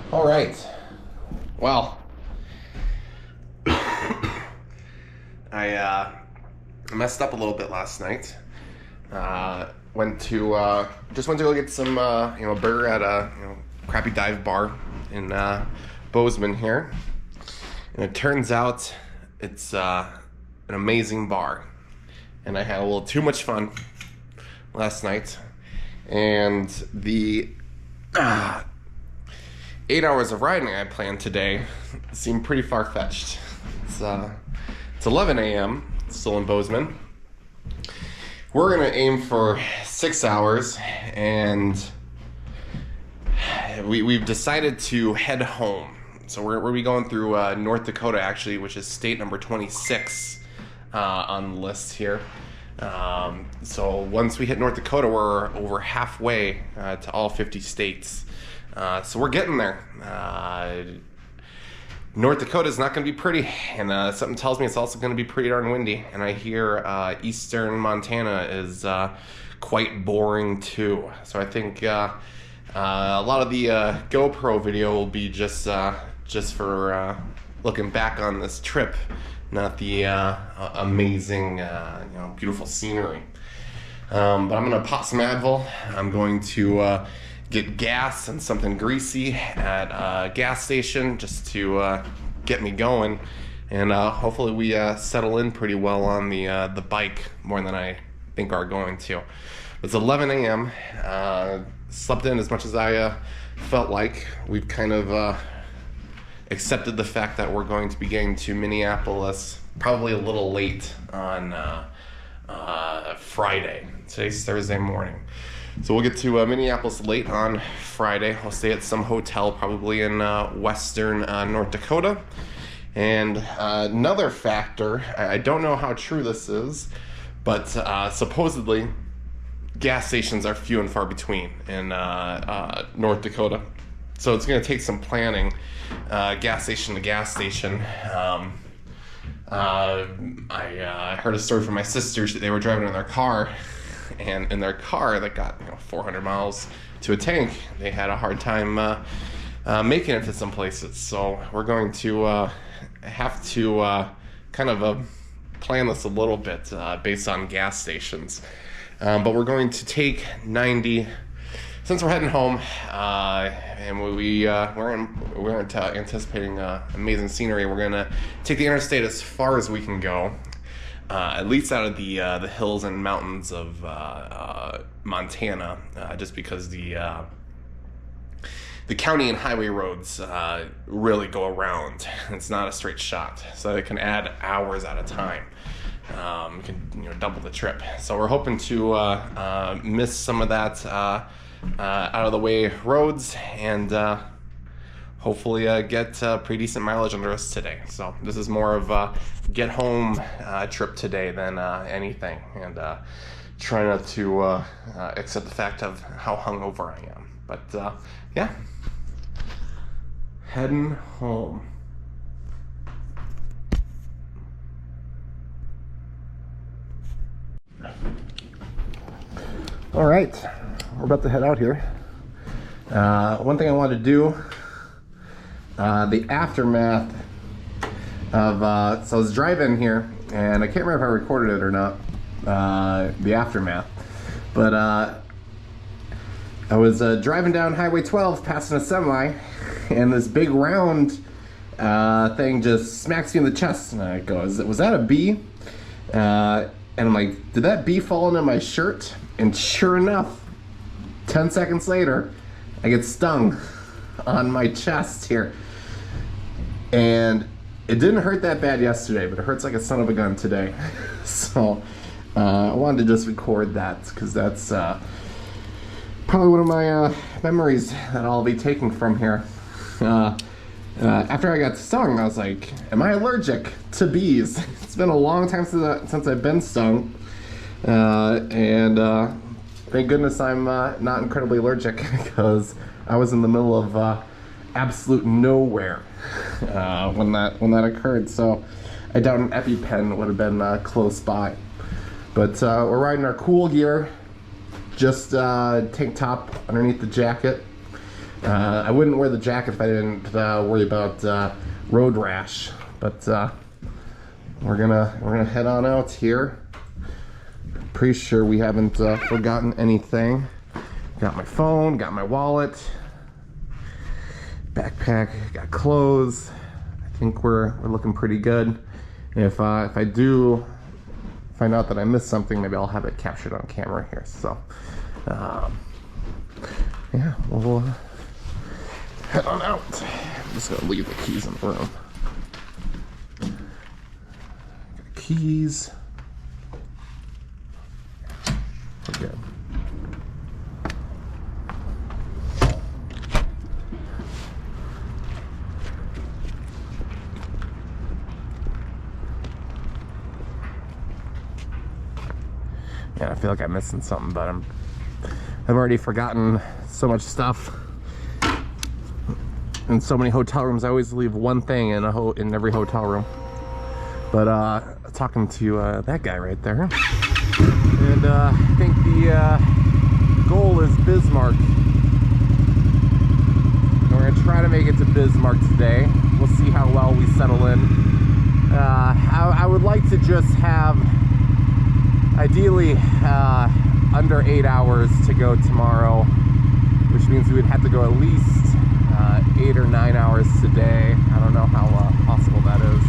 All right. Well, I messed up a little bit last night. Went to just went to go get some burger at a crappy dive bar in Bozeman here, and it turns out it's an amazing bar, and I had a little too much fun last night, and the 8 hours of riding I planned today seemed pretty far-fetched. It's 11 a.m. still in Bozeman. We're gonna aim for 6 hours, and we've decided to head home. So we're gonna be going through North Dakota, actually, which is state number 26 on the list here. So once we hit North Dakota, we're over halfway to all 50 states. So we're getting there. North Dakota is not going to be pretty, and something tells me it's also going to be pretty darn windy. And I hear eastern Montana is quite boring too. So I think a lot of the GoPro video will be just for looking back on this trip, not the amazing, beautiful scenery. But I'm going to pop some Advil. I'm going to get gas and something greasy at a gas station just to get me going, and hopefully we settle in pretty well on the bike more than I think are going to. It's 11 a.m. Slept in as much as I felt like. We've kind of accepted the fact that we're going to be getting to Minneapolis probably a little late on Friday. Today's Thursday morning. So we'll get to Minneapolis late on Friday. I'll stay at some hotel probably in western North Dakota. And another factor, I don't know how true this is, but supposedly gas stations are few and far between in North Dakota. So it's going to take some planning, gas station to gas station. I heard a story from my sisters that they were driving in their car, and in their car that got 400 miles to a tank, they had a hard time making it to some places. So we're going to have to kind of plan this a little bit based on gas stations. But we're going to take 90, since we're heading home, and we're anticipating amazing scenery. We're gonna take the interstate as far as we can go. At least out of the hills and mountains of Montana, just because the county and highway roads really go around. It's not a straight shot, so it can add hours at a time. You can double the trip. So we're hoping to miss some of that out of the way roads, and hopefully get pretty decent mileage under us today. So this is more of a get home trip today than anything, and try not to accept the fact of how hungover I am. But yeah, heading home. All right, we're about to head out here. One thing I wanted to do, the aftermath of, so I was driving here, and I can't remember if I recorded it or not, the aftermath, but I was driving down Highway 12 passing a semi, and this big round thing just smacks me in the chest, and I go, was that a bee? And I'm like, did that bee fall into my shirt? And sure enough, 10 seconds later, I get stung on my chest here. And it didn't hurt that bad yesterday, but it hurts like a son of a gun today. So I wanted to just record that, because that's probably one of my memories that I'll be taking from here. After I got stung, I was like, am I allergic to bees? It's been a long time since I've been stung. And thank goodness I'm not incredibly allergic, because I was in the middle of absolute nowhere when that occurred. So I doubt an EpiPen would have been close by. But we're riding our cool gear, just tank top underneath the jacket. I wouldn't wear the jacket if I didn't worry about road rash. But we're gonna head on out here. Pretty sure we haven't forgotten anything. Got my phone, got my wallet, backpack, got clothes. I think we're looking pretty good. If I do find out that I missed something, maybe I'll have it captured on camera here. So yeah, we'll head on out. I'm just gonna leave the keys in the room. Got keys. We're good. Yeah, I feel like I'm missing something, but I've already forgotten so much stuff. In so many hotel rooms, I always leave one thing in in every hotel room. But talking to that guy right there, and I think the goal is Bismarck. And we're gonna try to make it to Bismarck today. We'll see how well we settle in. I would like to just have, ideally, under 8 hours to go tomorrow, which means we would have to go at least 8 or 9 hours today. I don't know how possible that is.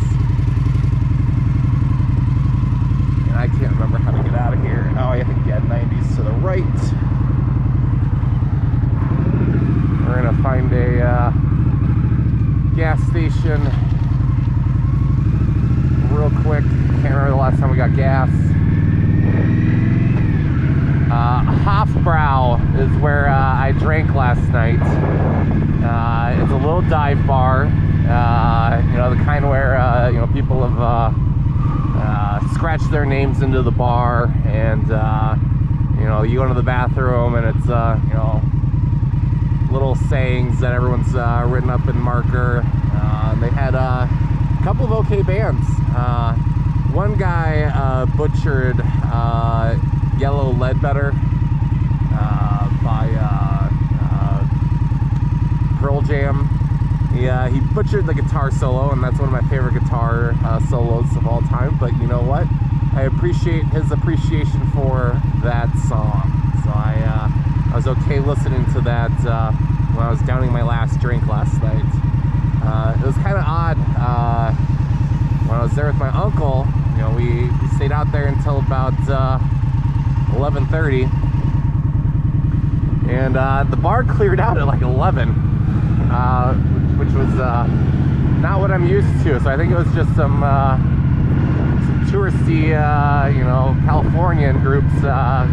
And I can't remember how to get out of here. Oh, I think yeah, 90s to the right. We're gonna find a gas station real quick. Can't remember the last time we got gas. Hofbrau is where I drank last night. It's a little dive bar, you know, the kind where you know, people have scratched their names into the bar, and you know, you go into the bathroom and it's you know, little sayings that everyone's written up in marker. They had a couple of okay bands. One guy butchered Yellow Ledbetter by Pearl Jam. He butchered the guitar solo, and that's one of my favorite guitar solos of all time. But you know what? I appreciate his appreciation for that song. So I was okay listening to that when I was downing my last drink last night. It was kind of odd when I was there with my uncle. You know, we stayed out there until about 11:30, and the bar cleared out at like 11, which was not what I'm used to. So I think it was just some touristy, you know, Californian groups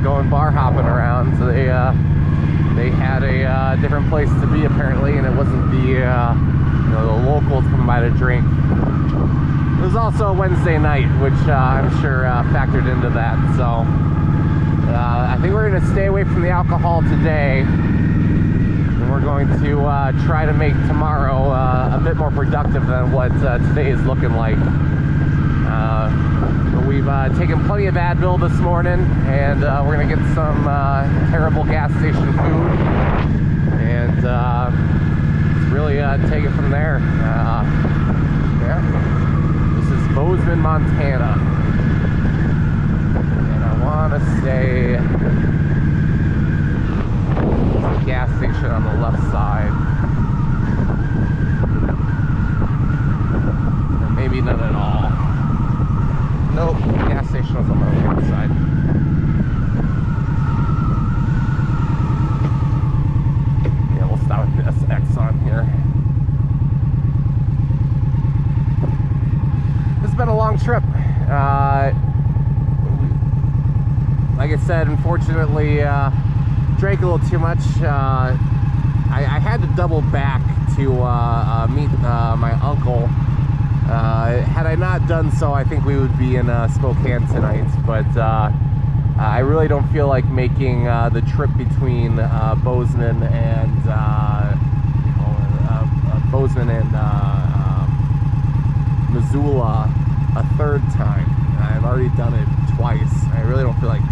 going bar hopping around. So they had a different place to be apparently, and it wasn't the you know, the locals coming by to drink. It was also a Wednesday night, which I'm sure factored into that. So I think we're going to stay away from the alcohol today, and we're going to try to make tomorrow a bit more productive than what today is looking like. We've taken plenty of Advil this morning, and we're going to get some terrible gas station food, and really take it from there. Yeah. This is Bozeman, Montana, and I want to say there's a gas station on the left side, or maybe none at all. Nope, the gas station was on the right side. Yeah, we'll stop at this Exxon here. This has been a long trip. Like I said, unfortunately, drank a little too much. I had to double back to meet my uncle. Had I not done so, I think we would be in Spokane tonight, but I really don't feel like making the trip between Bozeman and Bozeman and Missoula a third time. I've already done it twice. I really don't feel like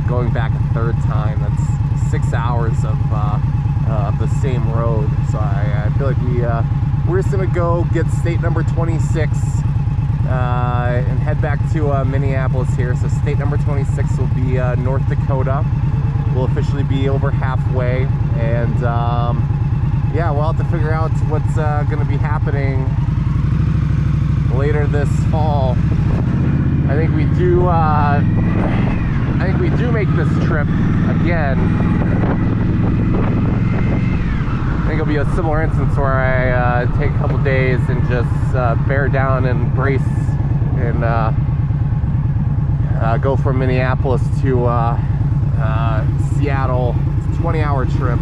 going back a third time. That's 6 hours of the same road. So I feel like we're just gonna go get state number 26 and head back to Minneapolis here. So state number 26 will be North Dakota. We'll officially be over halfway, and yeah, we'll have to figure out what's going to be happening later this fall. I think we do. I think we do make this trip again. I think it'll be a similar instance where I take a couple days and just bear down and brace and go from Minneapolis to Seattle. It's a 20-hour trip,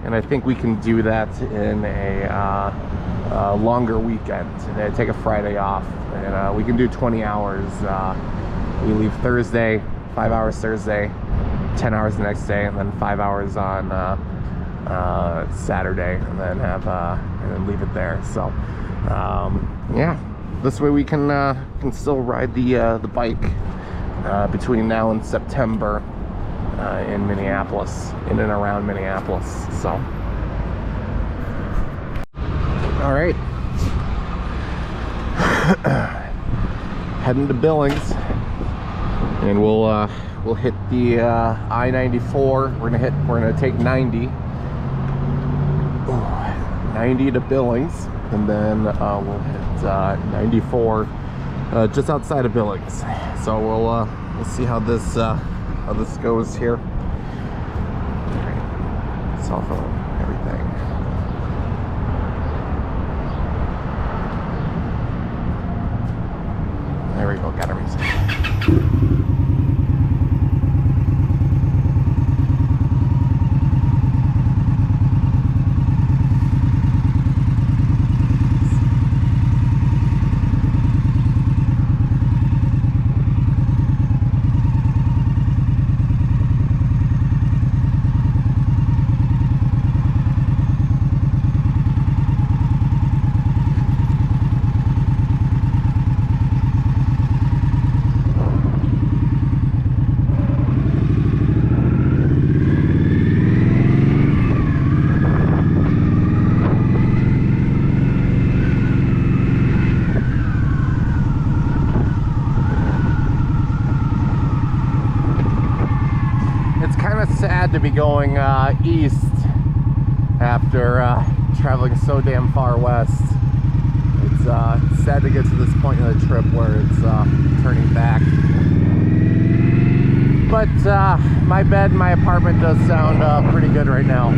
and I think we can do that in a longer weekend. And take a Friday off, and we can do 20 hours. We leave Thursday, 5 hours Thursday, 10 hours the next day, and then 5 hours on Saturday, and then and then leave it there. So yeah, this way we can still ride the bike between now and September in Minneapolis, in and around Minneapolis. So all right, heading to Billings, and we'll hit the I-94. We're gonna take 90 to Billings, and then we'll hit 94 just outside of Billings. So we'll see how this goes here. All right. Cell phone, everything. There we go. Got everything. Sad to be going east after traveling so damn far west. It's sad to get to this point in the trip where it's turning back. But my bed, my apartment does sound pretty good right now.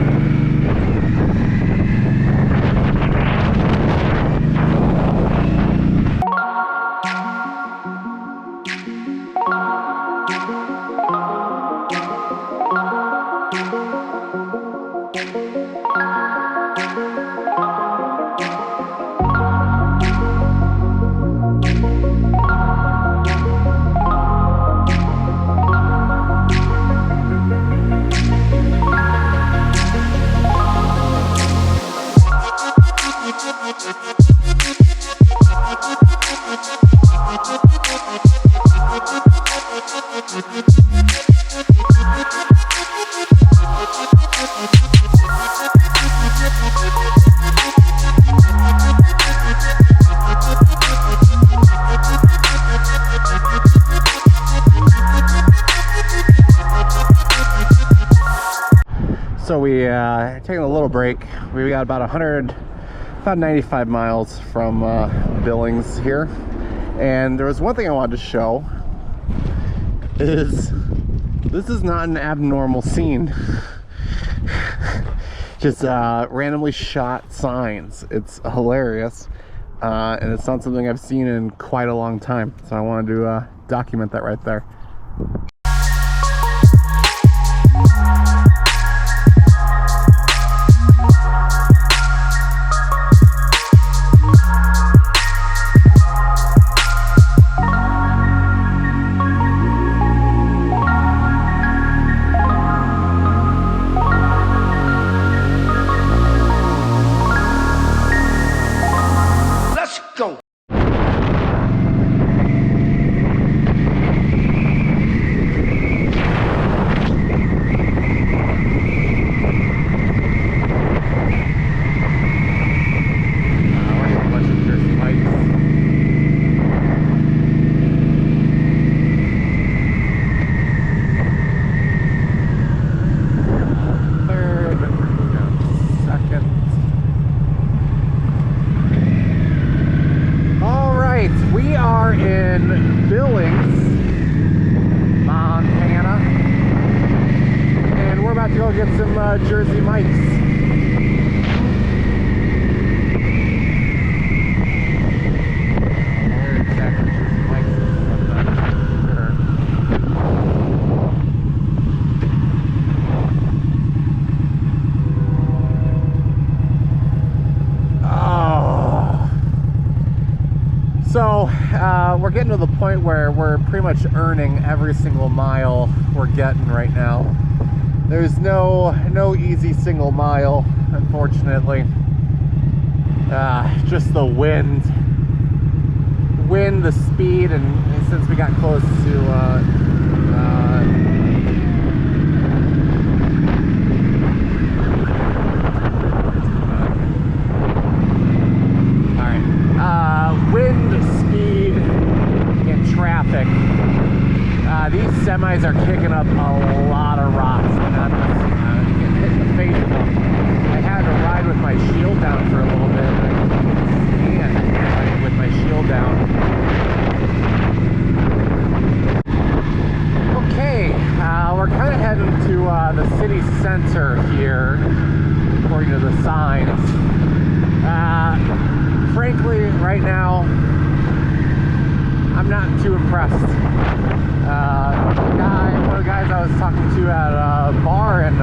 So we taking a little break. We got about 95 miles from Billings here, and there was one thing I wanted to show. Is this is not an abnormal scene. Just randomly shot signs. It's hilarious, and it's not something I've seen in quite a long time. So I wanted to document that right there. Jersey Mike's. So we're getting to the point where we're pretty much earning every single mile we're getting right now. There's no easy single mile, unfortunately. Just the wind, the speed, and since we got close to wind, speed, and traffic. These semis are kicking up a lot of rocks, and I'm just getting hit in the face with them. I had to ride with my shield down for a little bit, and I can't ride with my shield down. Okay, we're kind of heading to the city center here, according to the signs. Frankly, right now, I'm not too impressed. One of the guys I was talking to at a bar in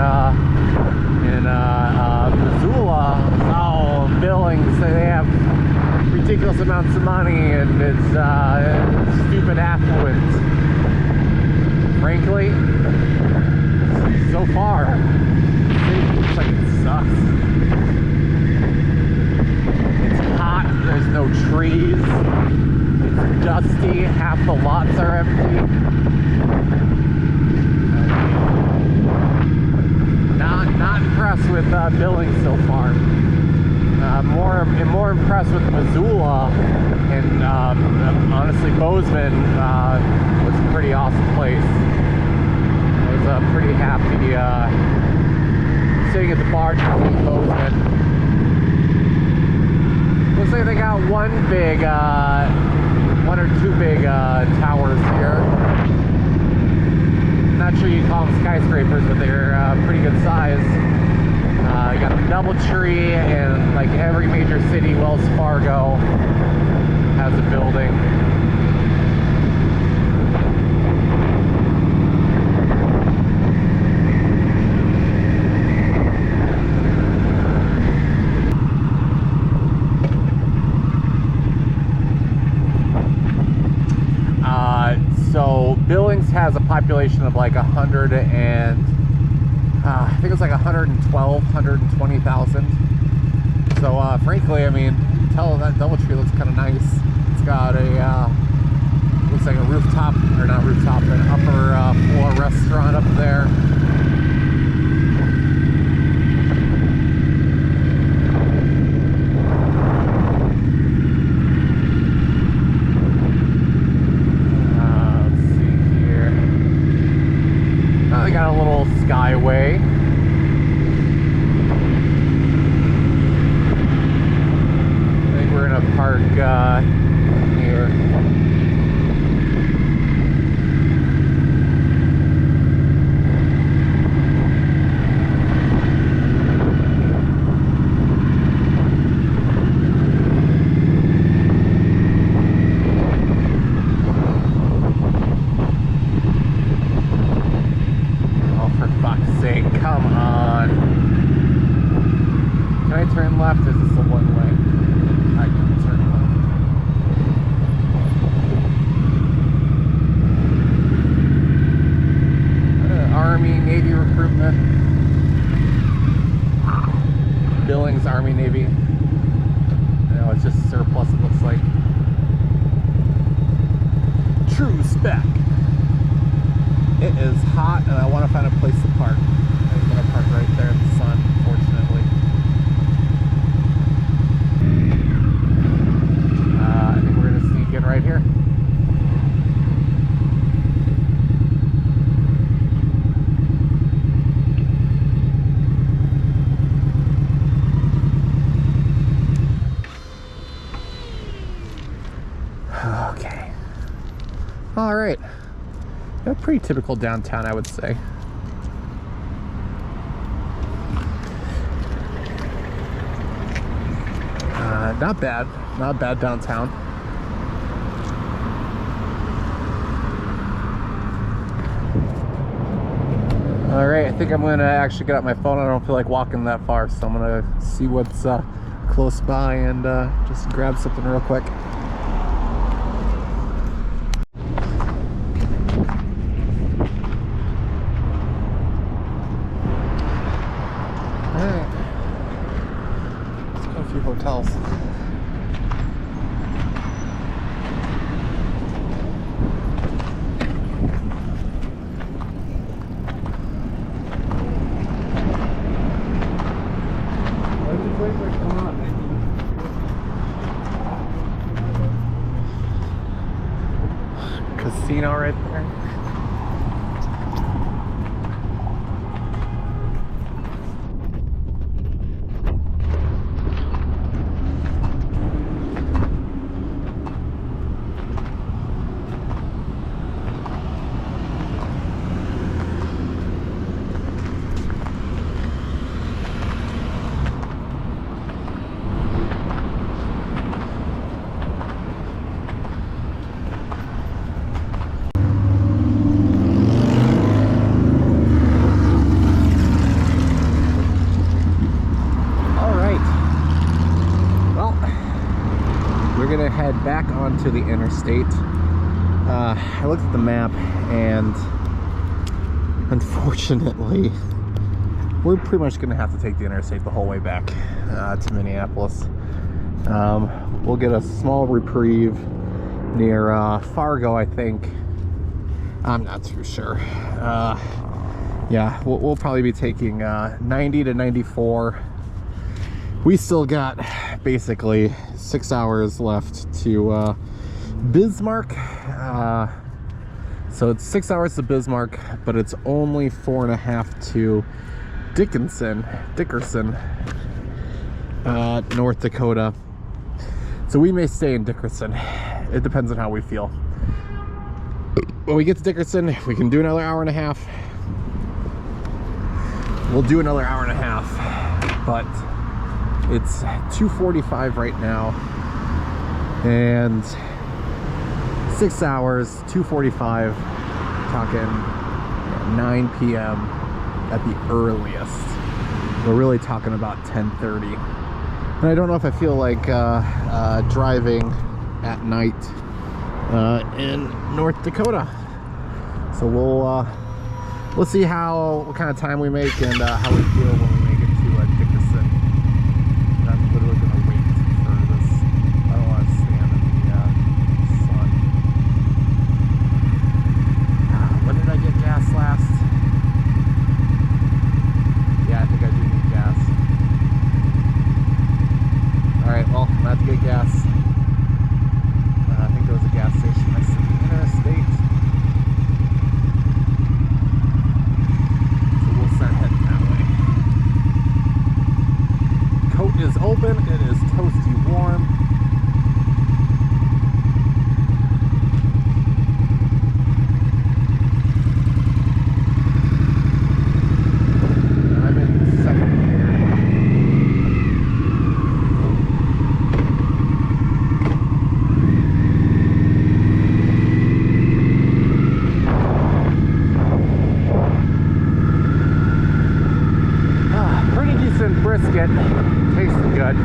Missoula, Billings, they have ridiculous amounts of money and it's stupid affluence. Frankly, so far, it looks like it sucks. There's no trees. It's dusty. Half the lots are empty. Not impressed with Billings so far. More impressed with Missoula, and honestly, Bozeman was a pretty awesome place. I was pretty happy sitting at the bar drinking Bozeman. Looks like they got one or two big towers here. Not sure you call them skyscrapers, but they're pretty good size. You got the DoubleTree, and like every major city, Wells Fargo has a building. So Billings has a population of like 100 and I think it's like 120,000. So frankly, I mean, you can tell that DoubleTree looks kind of nice. It's got a looks like a rooftop, or not rooftop, an upper floor restaurant up there. Got a little skyway. I think we're gonna park here. Come on. Can I turn left? Is this a one way? I can turn left. Army, Navy recruitment. Billings, Army, Navy. No, it's just surplus, it looks like. True spec. It is hot and I want to find a place to park. I'm going to park right there in the sun, fortunately. I think we're going to sneak in right here. Okay. All right. A pretty typical downtown, I would say. not bad. Not bad downtown. All right, I think I'm gonna actually get out my phone. I don't feel like walking that far, so I'm gonna see what's close by and just grab something real quick. All right, let's go to a few hotels. Casino right there. Head back onto the interstate. I looked at the map and unfortunately we're pretty much gonna have to take the interstate the whole way back to Minneapolis. We'll get a small reprieve near Fargo, I think. I'm not too sure. Yeah, we'll probably be taking 90 to 94. We still got basically 6 hours left to Bismarck. So it's 6 hours to Bismarck, but it's only 4.5 to Dickerson, North Dakota. So we may stay in Dickerson. It depends on how we feel. When we get to Dickerson, we can do another hour and a half. We'll do another hour and a half, but it's 2:45 right now, and 6 hours, 2:45, talking 9 p.m. at the earliest. We're really talking about 10:30. And I don't know if I feel like driving at night in North Dakota. So we'll see what kind of time we make and how we feel when we make it to Dickerson. And I'm literally going to wait for this. I don't want to stand in the sun. When did I get gas last? Yeah, I think I do need gas. Alright, well, I'm going to have to get gas. I think there was a gas station next to the interstate. Is open, it is toasty warm. I'm in second gear. Pretty decent brisket. Tasting good.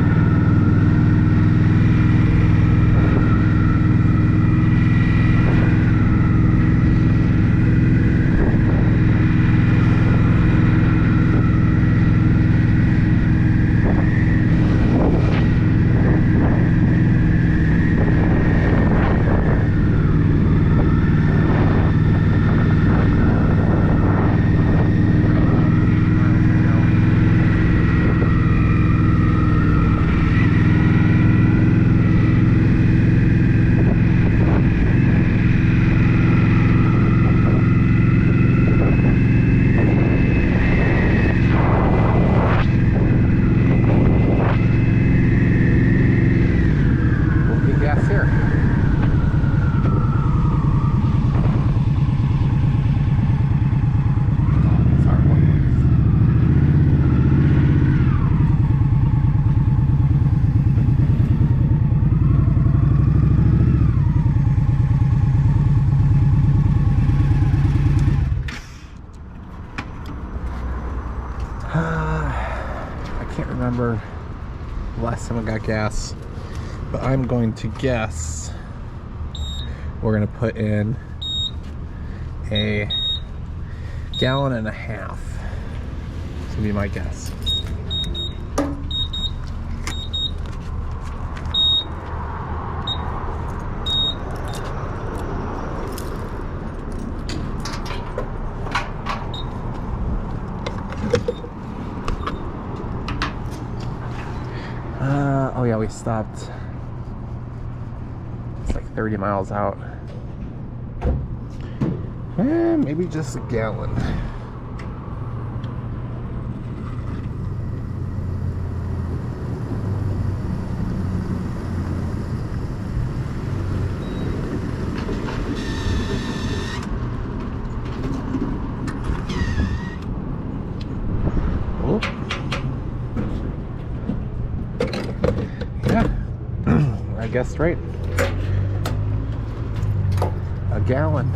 Last time I got gas. But I'm going to guess we're gonna put in a 1.5 gallons. This will be my guess. Oh yeah, we stopped. It's like 30 miles out. Maybe just 1 gallon. Oh. Yeah, I guessed right. 1 gallon.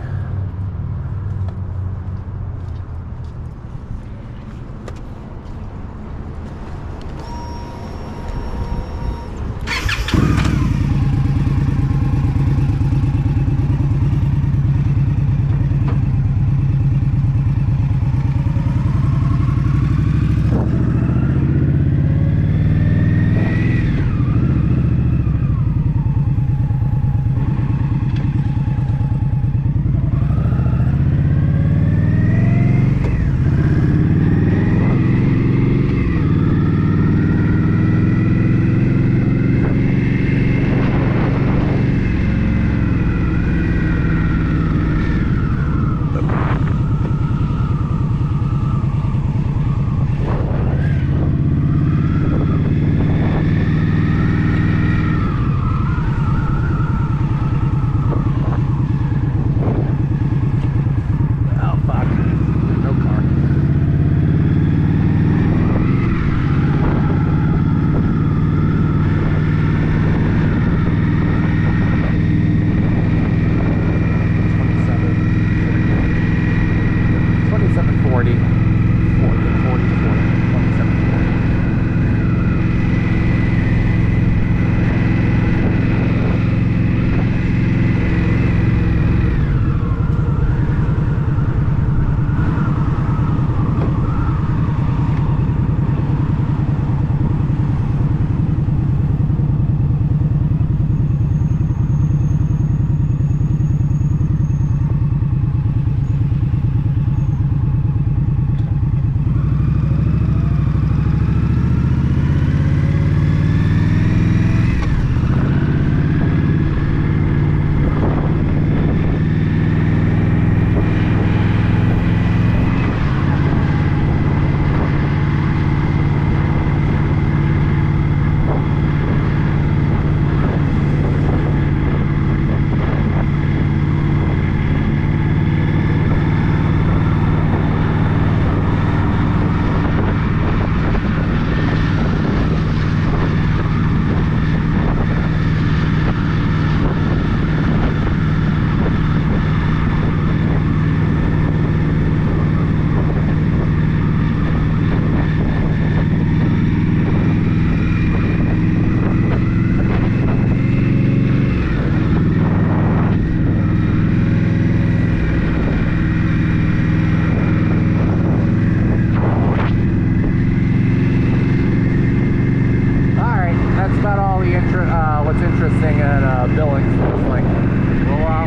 What's interesting in Billings, like,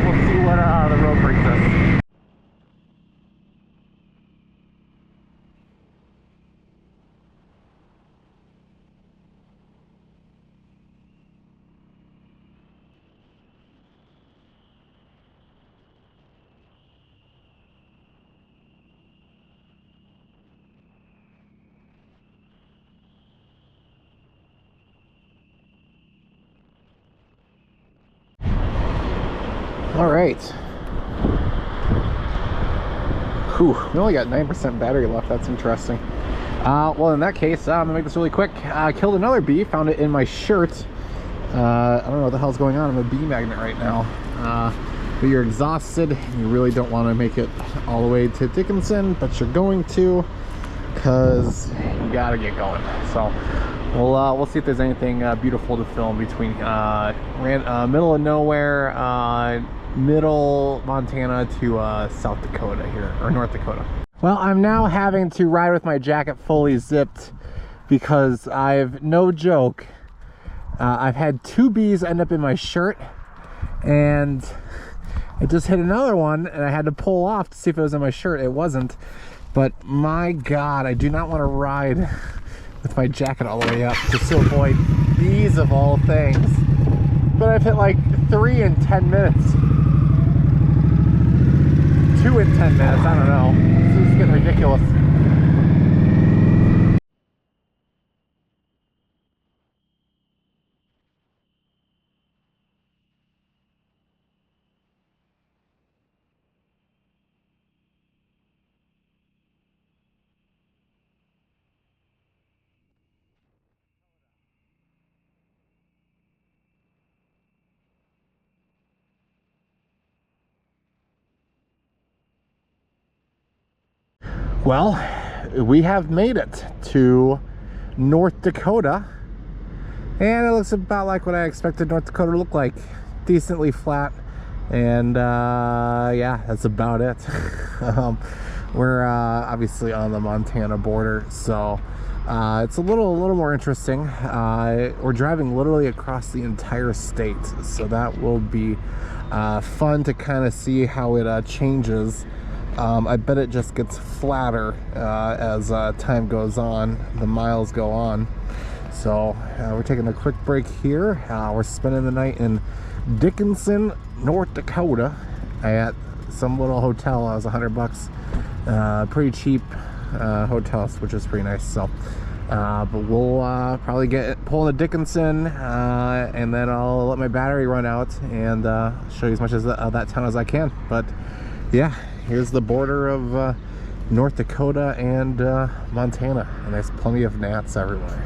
we'll see what the road brings us. All right. Whew, we only got 9% battery left. That's interesting. Well, in that case, I'm gonna make this really quick. I killed another bee, found it in my shirt. I don't know what the hell's going on. I'm a bee magnet right now. But you're exhausted, and you really don't want to make it all the way to Dickinson, but you're going to, because you gotta get going. So We'll see if there's anything beautiful to film between middle of nowhere, middle Montana to South Dakota here, or North Dakota. Well, I'm now having to ride with my jacket fully zipped because I've, no joke, I've had 2 bees end up in my shirt, and it just hit another one, and I had to pull off to see if it was in my shirt. It wasn't, but my God, I do not want to ride with my jacket all the way up just to avoid bees of all things. But I've hit like 3 in 10 minutes. 2 in 10 minutes, I don't know. This is getting ridiculous. Well, we have made it to North Dakota, and it looks about like what I expected North Dakota to look like. Decently flat, and yeah, that's about it. We're obviously on the Montana border, so it's a little more interesting. We're driving literally across the entire state, so that will be fun to kind of see how it changes. I bet it just gets flatter as time goes on, the miles go on. So we're taking a quick break here. We're spending the night in Dickinson, North Dakota at some little hotel. It was $100. Pretty cheap hotels, which is pretty nice. So but we'll probably pull into Dickinson, and then I'll let my battery run out and show you as much of that town as I can. But yeah, here's the border of North Dakota and Montana, and there's plenty of gnats everywhere.